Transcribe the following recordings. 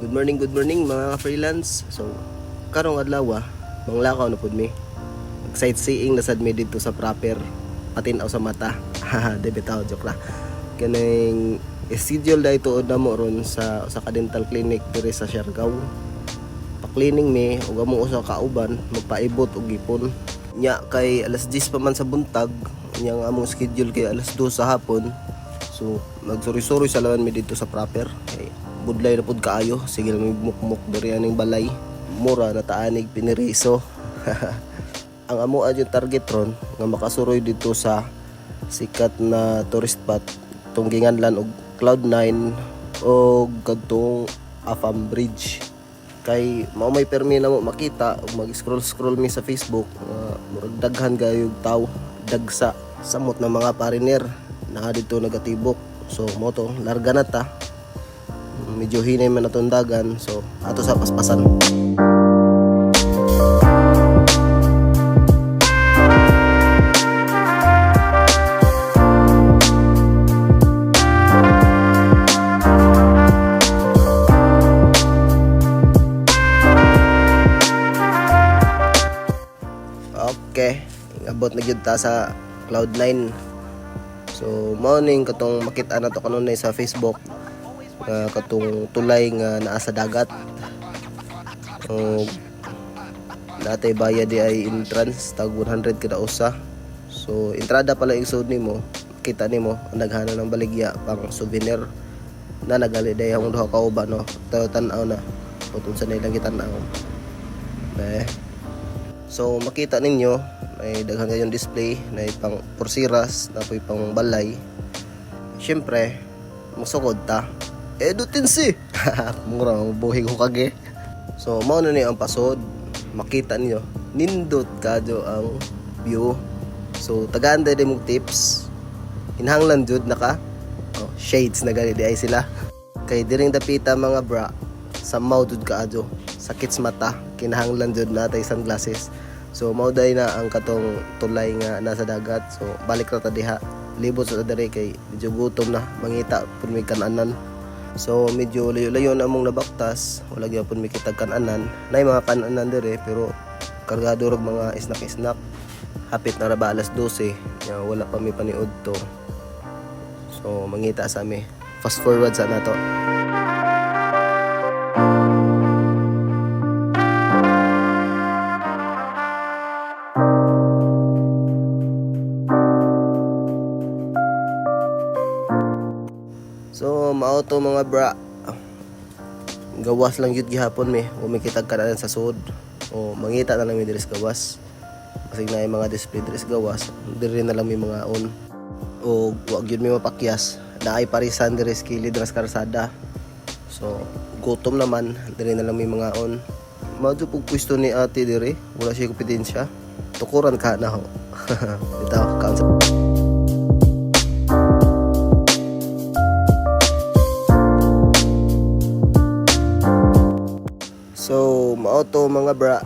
Good morning mga freelance. So, karong adlaw manglakaw na pud mi. Sightseeing na sad mi dito sa proper patinaw sa mata. Haha, debitaw joke la. Kaning schedule dai tuod na mo ron sa ka-dental clinic diri sa Siargao. Pa-cleaning mi ug among usa ka uban magpaibot og gipon. Nya kay alas 10 pa man sa buntag, nya among schedule kay alas 2 sa hapon. So, nagsuri-suri sa lawan mi dito sa proper. Kay budlay na pud kaayo, sige lang may mukmuk diri aning balay. Mura na taanig piniriso. Ang amo adyo target ron nga makasuroy dito sa sikat na tourist spot tungginganlan og Cloud9 o kadtong Afam Bridge. Kay mao may permi na mo makita ug mag-scroll mi sa Facebook, murag daghan kayog tawo, dagsa samot na mga pariner na dito nagatibok. So mo to larga na ta, medyo hinay man atong dagan, so ato sa paspasan. Okay, abot na gyud ta sa Cloud9. So morning katong makita na to kanunay sa Facebook, katong tulay nga naa sa dagat. Natay bayad di ay entrance tag 100 kada usa. So entrada pala isod nimo, kita nimo ang daghana ng baligya pang souvenir na nagali day ang duha ka uban no. Tayo tan-aw na putun sa nilang gitan-aw. So makita ninyo may daghang gayong display na pang porsiras na pang balay. Syempre musukod ta edutin si mura buhig ko kage. So mao na ni ang pasod, makita niyo nindot kadyo ang view. So tagaan day mo tips, hinahanglan jud naka shades na gali di ay sila. Kay diring dapita mga bra sa jud kadyo sakit sa mata, kinahanglan jud natay sunglasses. So mao day na ang katong tulay nga nasa dagat. So balik ra ta diha, libot sa diri kay medyo gutom na, mangita pud mi kananan. So medyo layo-layo na among nabaktas, wala gyud pud mi kitag kananan. Nay mga kananan diri pero kargado rog mga snack. Hapit na ra ba alas 12, nya wala pa mi paniud to. So mangita sa mi. Fast forward sa nato. So mao to mga bra, gawas lang yun gihapon mi, umikitag kananan sa sud o mangita na lang mi diri sa gawas. Kasi na yung mga display diri sa gawas, diri na lang mi mga on o wag yun mi mapakyas na ay parisan diri sa kilid ras karsada. So gutom naman, diri na lang mi mga on. Madyo pug pwesto ni ate diri, wala siya kompetensya, tukuran ka na ho. Bitaw kaunsa. So mao to mga bra,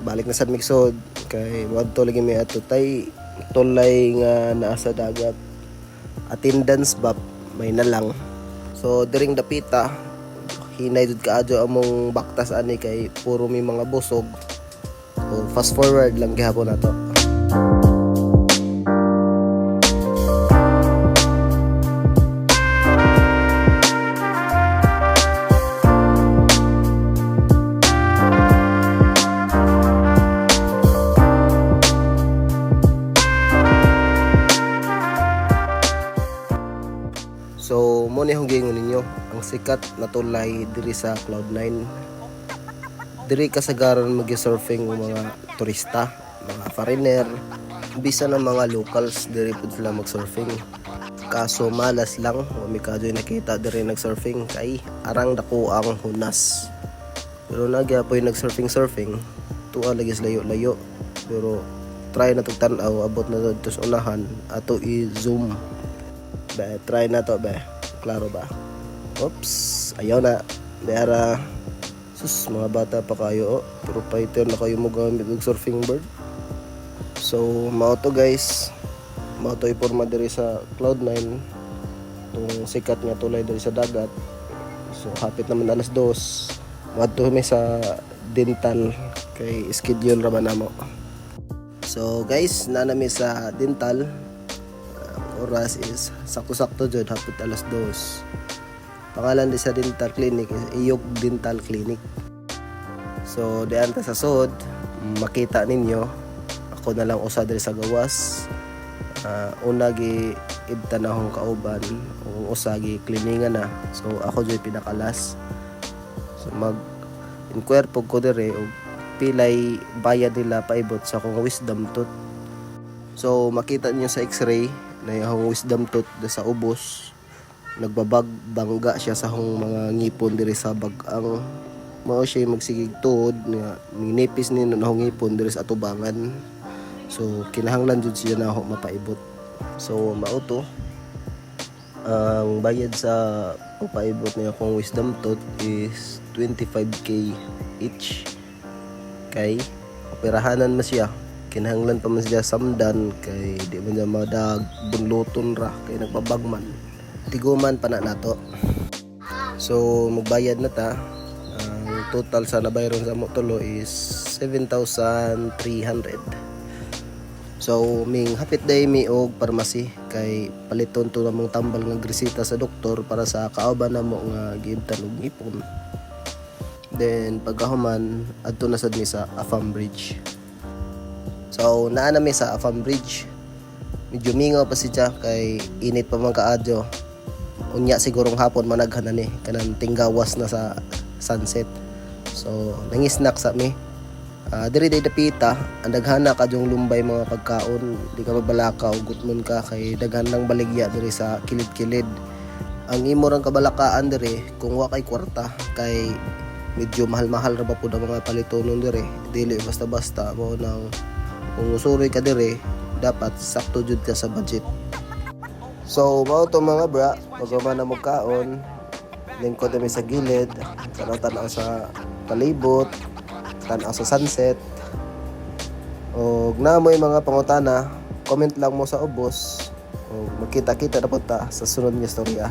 balik na sad migsod kay wag to lagi mi ato tay tulay nga naa sa dagat. Attendance ba may na lang. So diring dapita hinay jud kaadyo among baktas ani kay puro mi mga busog. So fast forward lang gihapon nato. So mo ni hong gingon ninyo ang sikat na tulay diri sa Cloud9. Diri kasagaran mag-surfing mga turista, mga foreigner, bisan ng mga locals diri pud sila mag-surfing. Kaso malas lang, wami kadyo nakita diri nag-surfing kay arang dako ang hunas. Pero nagyapoy nag-surfing, tuwa lagi layo-layo. Pero try na tug tan-aw, abot na dito sa unahan ato i-zoom. Try na to be. Klaro ba? Oops, ayaw na. Dara. Sus, mga bata pa kayo. Pero fighter na kayo mo gamit ng surfing board. So, mao to guys. Mao to iporma diri sa Cloud9. Itong sikat nga tulay diri sa dagat. So hapit naman alas 2. Madto mi sa dental kay schedule ra man namo. So guys, nanami sa dental. Oras is sakto-sakto jud hapit alas 2. Pangalan di sa dental clinic is Iyog Dental Clinic. So diyan ta sa sud, makita ninyo ako na lang usa diri sa gawas. Una gi ibtanahong kauban o usa gi kliningan na. So ako jud pinakalas. So mag inquire pug ko dire og pilay bayad nila paibot sa akong wisdom tooth. So makita niyo sa x-ray na yung wisdom tooth sa ubos, nagbabangga siya sa akong mga ngipon diri sa bagang. Mao siya magsigig tuod nga nipis ni nahong ngipon diri sa atubangan. So kinahanglan jud siya na ako mapaibot. So mao to ang bayad sa papaibot niya akong wisdom tooth is 25k each. Kay operahanan man siya, kinahanglan pa man siya samdan kay di man niya madag bunluton ra kay nagbabagman tiguman pa na nato. So magbayad na ta. Ang total sa nabayron sa motulo is 7,300. So ming hapit day mi og pharmacy kay paliton to namong tambal nga grisita sa doktor para sa kauban namo nga giibtan og ipon. Then pagkahuman adto na sad mi sa Afam Bridge. So naa na mi sa Afam Bridge. Medyo mingaw pa siya kay init pa man kaadyo. Unya sigurong hapon managhan na ni kanang tinggawas na sa sunset. So nangisnak sa mi. Diri day dapita, ang daghana kadyong lumbay mga pagkaon, di ka mabalakaw, gutmon ka kay daghan lang baligya diri sa kilid-kilid. Ang imo rang kabalakaan diri kung wa kay kwarta kay medyo mahal-mahal ra ba pud ang mga palitonon diri. Dili basta-basta mo nang kung usuroy ka diri, dapat sakto jud ka sa budget. So mao to mga bra, pagman na mo kaon, lingkod kami sa gilid, tanaw sa palibot, tanaw sa sunset. O namoy mga pangutana, comment lang mo sa ubos. O magkita-kita na po ta sa sunod nga storya.